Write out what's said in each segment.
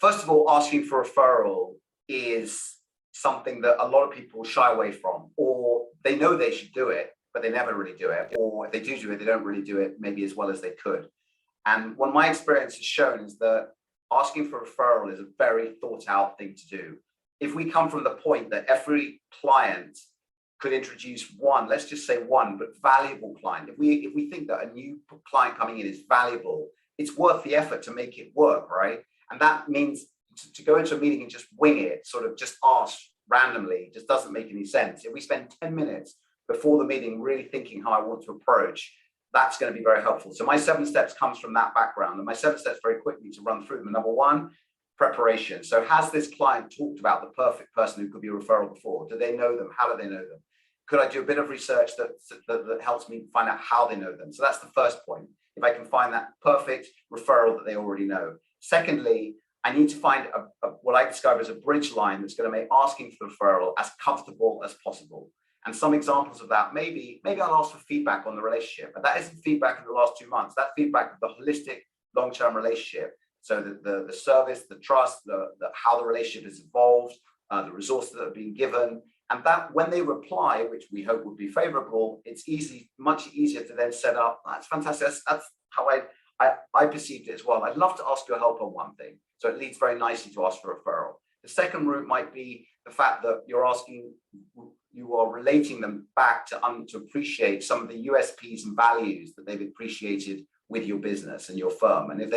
first of all, asking for a referral is something that a lot of people shy away from, or they know they should do it, but they never really do it. Or if they do it, they don't really do it maybe as well as they could. And what my experience has shown is that asking for a referral is a very thought out thing to do. If we come from the point that every client could introduce one, let's just say one, but valuable client. If we think that a new client coming in is valuable, it's worth the effort to make it work, right? And that means to go into a meeting and just wing it, sort of just ask randomly, just doesn't make any sense. If we spend 10 minutes before the meeting really thinking how I want to approach, that's going to be very helpful. So my 7 steps comes from that background, and my 7 steps very quickly to run through them. Number 1, preparation. So has this client talked about the perfect person who could be a referral before? Do they know them? How do they know them? Could I do a bit of research that helps me find out how they know them? So that's the first point. If I can find that perfect referral that they already know. Secondly, I need to find what I describe as a bridge line that's going to make asking for the referral as comfortable as possible. And some examples of that, maybe I'll ask for feedback on the relationship. And that isn't feedback in the last 2 months. That's feedback of the holistic long-term relationship. So the service, the trust, how the relationship has evolved, the resources that have been given. And that when they reply, which we hope would be favorable, it's much easier to then set up. That's fantastic. That's how I perceived it as well. I'd love to ask your help on one thing. So it leads very nicely to ask for a referral. The second route might be the fact that you are relating them back to appreciate some of the USPs and values that they've appreciated with your business and your firm. And if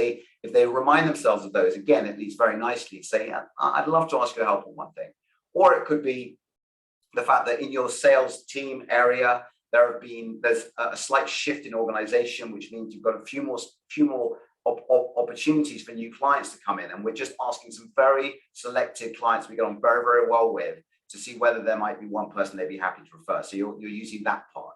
they remind themselves of those, again, it leads very nicely to say, I'd love to ask your help on one thing. Or it could be the fact that in your sales team area, there's a slight shift in organization, which means you've got a few more opportunities for new clients to come in. And we're just asking some very selected clients we get on very, very well with to see whether there might be one person they'd be happy to refer. So you're using that part.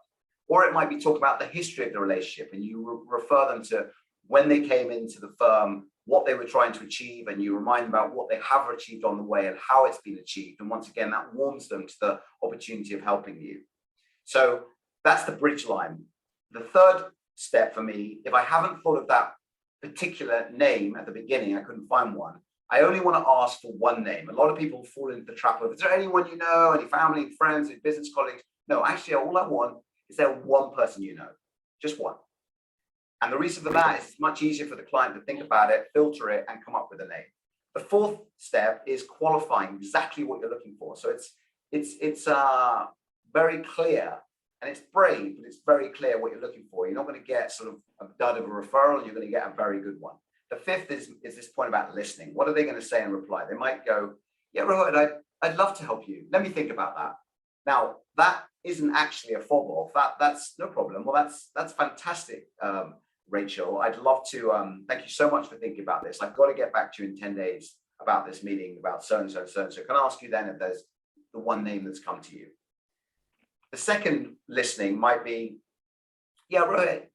Or it might be talk about the history of the relationship, and you refer them to when they came into the firm, what they were trying to achieve, and you remind them about what they have achieved on the way and how it's been achieved. And once again, that warms them to the opportunity of helping you. So that's the bridge line. The third step for me, if I haven't thought of that particular name at the beginning, I couldn't find one, I only want to ask for one name. A lot of people fall into the trap of, is there anyone you know, any family, friends, any business colleagues? No, actually, all I want is there one person you know, just one. And the reason for that is it's much easier for the client to think about it, filter it, and come up with a name. The fourth step is qualifying exactly what you're looking for. So it's very clear, and it's brave, but it's very clear what you're looking for. You're not going to get sort of a dud of a referral. You're going to get a very good one. The fifth is this point about listening. What are they going to say in reply? They might go, yeah, Rohit, I'd love to help you. Let me think about that. Now, that isn't actually a fob off. That's no problem. Well, that's fantastic, Rachel. I'd love to thank you so much for thinking about this. I've got to get back to you in 10 days about this meeting, about so-and-so, so-and-so. Can I ask you then if there's the one name that's come to you? The second listening might be, yeah, Rohit,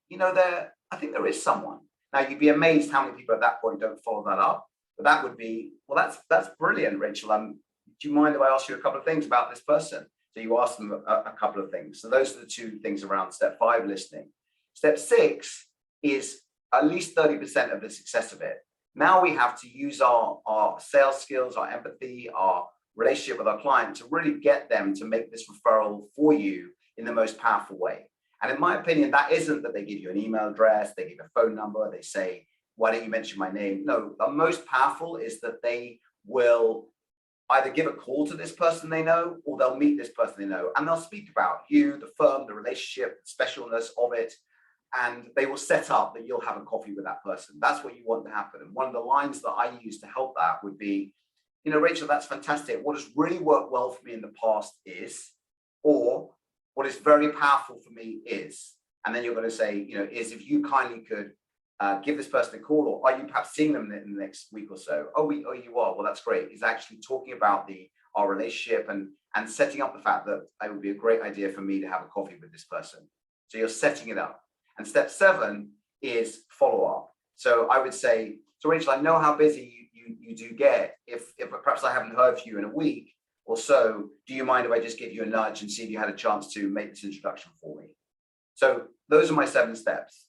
I think there is someone. Now, you'd be amazed how many people at that point don't follow that up. But that would be, well, that's brilliant, Rachel. Do you mind if I ask you a couple of things about this person? So you ask them a couple of things. So those are the 2 things around step 5, listening. Step 6 is at least 30% of the success of it. Now we have to use our sales skills, our empathy, our relationship with our client to really get them to make this referral for you in the most powerful way. And in my opinion, that isn't that they give you an email address, they give a phone number, they say, why don't you mention my name? No, the most powerful is that they will either give a call to this person they know, or they'll meet this person they know, and they'll speak about you, the firm, the relationship, the specialness of it, and they will set up that you'll have a coffee with that person. That's what you want to happen. And one of the lines that I use to help that would be, Rachel, that's fantastic. What has really worked well for me in the past is, or what is very powerful for me is, and then you're going to say, is if you kindly could give this person a call, or are you perhaps seeing them in the next week or so? Oh, you are. Well, that's great. He's actually talking about our relationship and setting up the fact that it would be a great idea for me to have a coffee with this person. So you're setting it up. And step 7 is follow up. So I would say, so Rachel, I know how busy you do get. If perhaps I haven't heard from you in a week or so, do you mind if I just give you a nudge and see if you had a chance to make this introduction for me? So those are my 7 steps.